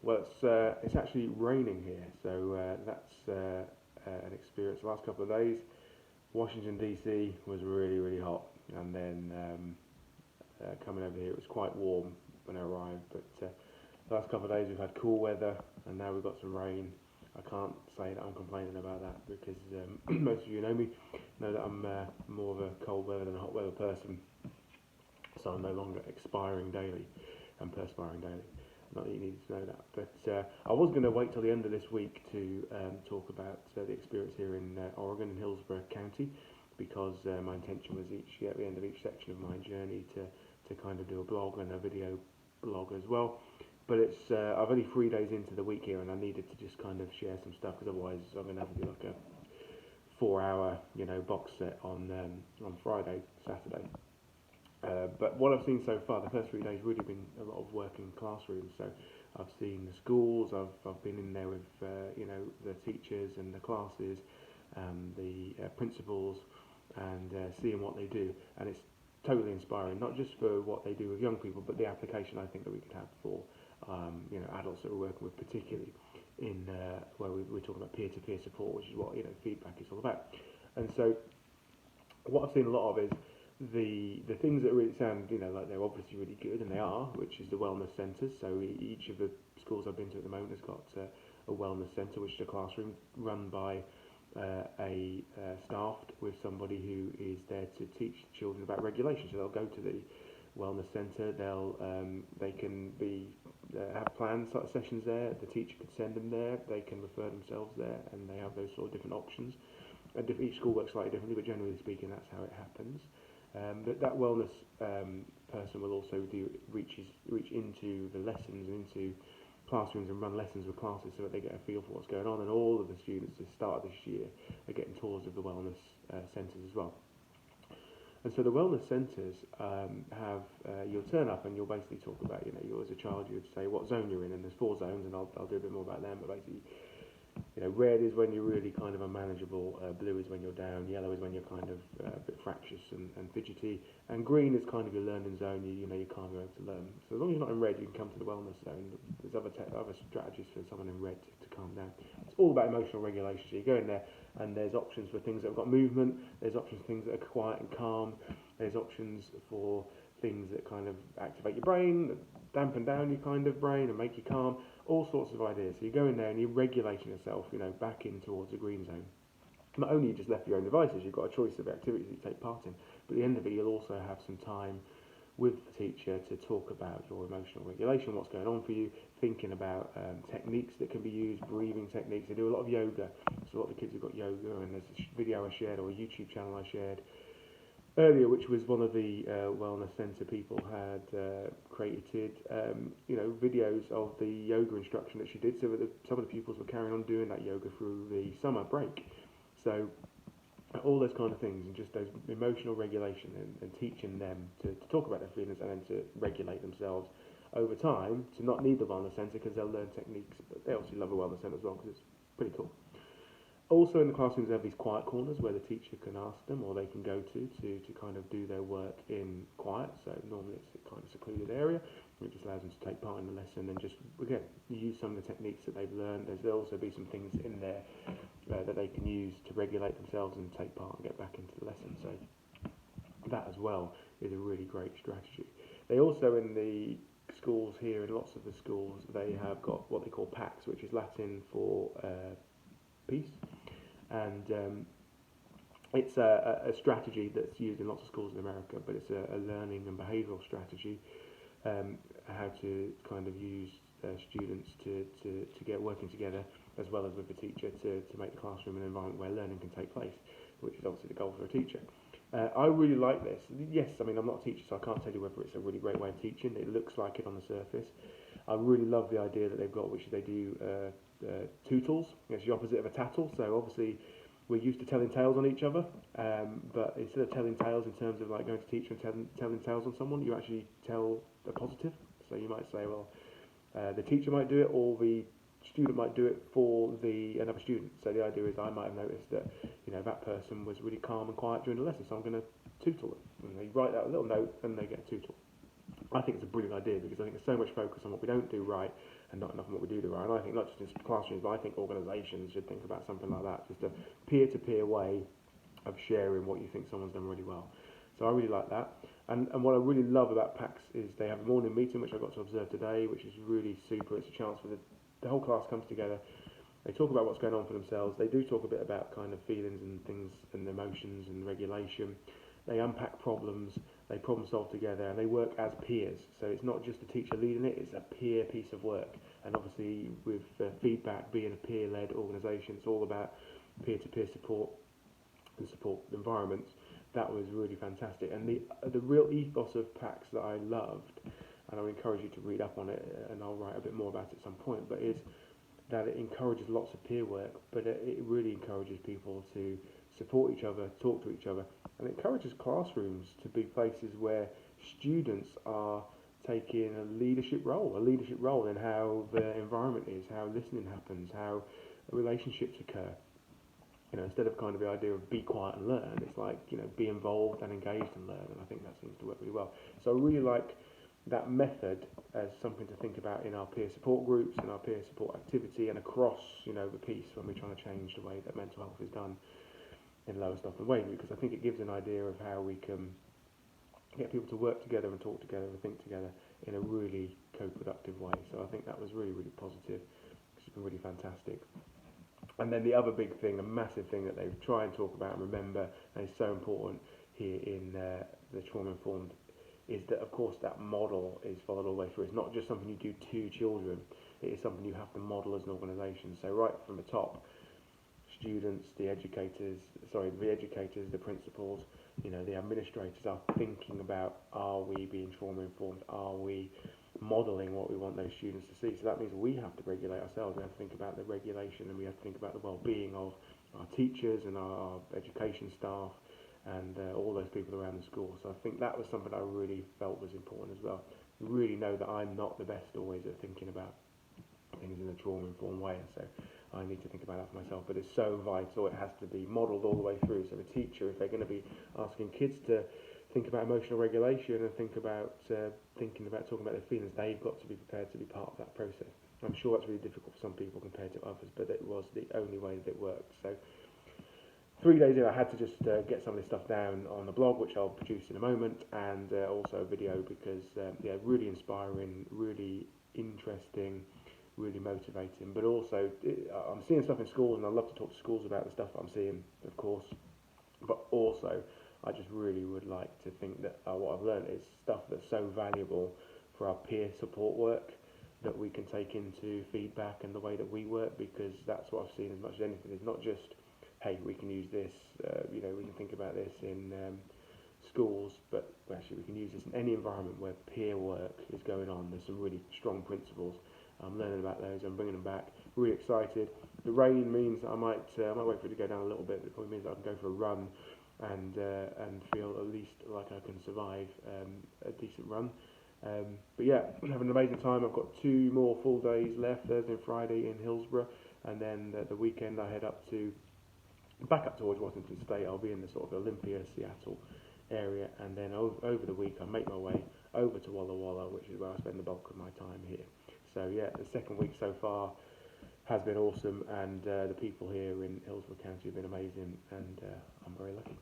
Well, it's actually raining here, so that's an experience. The last couple of days, Washington DC was really really hot, and then coming over here it was quite warm when I arrived. But the last couple of days we've had cool weather, and now we've got some rain. I can't say that I'm complaining about that because most of you know that I'm more of a cold weather than a hot weather person, so I'm no longer expiring daily and perspiring daily. Not that you needed to know that, but I was going to wait till the end of this week to talk about the experience here in Oregon in Hillsboro County, because my intention was at the end of each section of my journey to kind of do a blog and a video blog as well. But it's I've only 3 days into the week here, and I needed to just kind of share some stuff, because otherwise I'm going to have to do like a 4 hour box set on Friday, Saturday. But what I've seen so far, the first 3 days really been a lot of work in classrooms. So I've seen the schools, I've been in there with the teachers and the classes, the principals, and seeing what they do, and it's totally inspiring. Not just for what they do with young people, but the application I think that we can have for adults that we're working with, particularly in where we're talking about peer-to-peer support, which is what feedback is all about. And so what I've seen a lot of is the things that really sound like they're obviously really good, and they are, which is the wellness centres. So each of the schools I've been to at the moment has got a wellness centre, which is a classroom run by staffed with somebody who is there to teach children about regulation. So they'll go to the wellness centre, they can have planned sort of sessions there. The teacher could send them there, they can refer themselves there, and they have those sort of different options. And each school works slightly differently, but generally speaking, that's how it happens. That wellness person will also reach into the lessons and into classrooms and run lessons with classes, so that they get a feel for what's going on. And all of the students at the start of this year are getting tours of the wellness centres as well. And so the wellness centres you'll turn up and you'll basically talk about, you as a child, you would say what zone you're in, and there's 4 zones, and I'll do a bit more about them, but basically, red is when you're really kind of unmanageable, blue is when you're down, yellow is when you're kind of a bit fractious and fidgety, and green is kind of your learning zone, you're calm, you're able to learn. So as long as you're not in red, you can come to the wellness zone. There's other strategies for someone in red to calm down. It's all about emotional regulation. So you go in there, and there's options for things that have got movement, there's options for things that are quiet and calm, there's options for things that kind of activate your brain, dampen down your kind of brain and make you calm, all sorts of ideas. So you go in there and you're regulating yourself, back in towards the green zone. Not only you just left your own devices, you've got a choice of activities that you take part in, but at the end of it you'll also have some time with the teacher to talk about your emotional regulation, what's going on for you, thinking about techniques that can be used, breathing techniques. They do a lot of yoga, so a lot of the kids have got yoga, and there's a video I shared, or a YouTube channel I shared earlier, which was one of the wellness centre people had created, videos of the yoga instruction that she did, so that some of the pupils were carrying on doing that yoga through the summer break. So all those kind of things, and just those emotional regulation, and teaching them to talk about their feelings and then to regulate themselves over time, to not need the wellness centre, because they'll learn techniques, but they obviously love a wellness centre as well, because it's pretty cool. Also in the classrooms, they have these quiet corners where the teacher can ask them, or they can go to kind of do their work in quiet. So normally it's a kind of secluded area. It just allows them to take part in the lesson and just, again, use some of the techniques that they've learned. There'll also be some things in there that they can use to regulate themselves and take part and get back into the lesson. So that as well is a really great strategy. They also, in the schools here, in lots of the schools, they have got what they call PACS, which is Latin for peace, and it's a strategy that's used in lots of schools in America, but it's a learning and behavioural strategy, how to kind of use students to get working together, as well as with the teacher, to make the classroom an environment where learning can take place, which is obviously the goal for a teacher. I really like this. Yes, I mean, I'm not a teacher, so I can't tell you whether it's a really great way of teaching. It looks like it on the surface. I really love the idea that they've got, which they do tootles. It's the opposite of a tattle. So obviously we're used to telling tales on each other, but instead of telling tales in terms of like going to teacher and telling tales on someone, you actually tell a positive. So you might say, well, the teacher might do it, or the student might do it for another student. So the idea is, I might have noticed that that person was really calm and quiet during the lesson, so I'm going to tootle them. And they write out a little note and they get a tootle. I think it's a brilliant idea because I think there's so much focus on what we don't do right and not enough on what we do right. And I think not just in classrooms, but I think organisations should think about something like that, just a peer-to-peer way of sharing what you think someone's done really well. So I really like that. And what I really love about PACS is they have a morning meeting, which I got to observe today, which is really super. It's a chance for the whole class comes together. They talk about what's going on for themselves. They do talk a bit about kind of feelings and things and emotions and regulation. They unpack problems. They problem solve together, and they work as peers. So it's not just a teacher leading it; it's a peer piece of work. And obviously, with feedback being a peer-led organisation, it's all about peer-to-peer support and support environments. That was really fantastic. And the real ethos of PACS that I loved, and I would encourage you to read up on it, and I'll write a bit more about it at some point, but is that it encourages lots of peer work, but it really encourages people to support each other, talk to each other, and it encourages classrooms to be places where students are taking a leadership role in how the environment is, how listening happens, how relationships occur. You know, instead of kind of the idea of be quiet and learn, it's like, you know, be involved and engaged and learn, and I think that seems to work really well. So I really like that method as something to think about in our peer support groups and our peer support activity and across, you know, the piece when we're trying to change the way that mental health is done in Lowestoft and Waveney, because I think it gives an idea of how we can get people to work together and talk together and think together in a really co-productive way. So I think that was really, really positive. It's been really fantastic. And then the other big thing, a massive thing that they try and talk about and remember, and is so important here in the trauma-informed, is that, of course, that model is followed all the way through. It's not just something you do to children, it is something you have to model as an organisation. So right from the top, students, the educators, the principals, you know, the administrators are thinking about, are we being trauma-informed? Are we modelling what we want those students to see? So that means we have to regulate ourselves. We have to think about the regulation, and we have to think about the well-being of our teachers and our education staff and all those people around the school. So I think that was something I really felt was important as well. You really know that I'm not the best always at thinking about things in a trauma-informed way, and so I need to think about that for myself. But it's so vital, it has to be modelled all the way through. So the teacher, if they're going to be asking kids to think about emotional regulation and think about talking about their feelings, they've got to be prepared to be part of that process. I'm sure that's really difficult for some people compared to others, but it was the only way that it worked. So 3 days in, I had to just get some of this stuff down on the blog, which I'll produce in a moment, and also a video, because really inspiring, really interesting, really motivating. But also, I'm seeing stuff in schools, and I love to talk to schools about the stuff that I'm seeing, of course. But also, I just really would like to think that what I've learned is stuff that's so valuable for our peer support work that we can take into feedback and the way that we work, because that's what I've seen as much as anything. It's not just, hey, we can use this, we can think about this in schools, but actually we can use this in any environment where peer work is going on. There's some really strong principles. I'm learning about those. I'm bringing them back. Really excited. The rain means that I might wait for it to go down a little bit. But it probably means that I can go for a run and feel at least like I can survive a decent run. But yeah, I'm having an amazing time. I've got 2 more full days left, Thursday and Friday in Hillsboro, and then the weekend I head back up towards Washington State. I'll be in the sort of Olympia, Seattle area, and then over the week I make my way over to Walla Walla, which is where I spend the bulk of my time here. So yeah, the second week so far has been awesome, and the people here in Hillsborough County have been amazing, and I'm very lucky.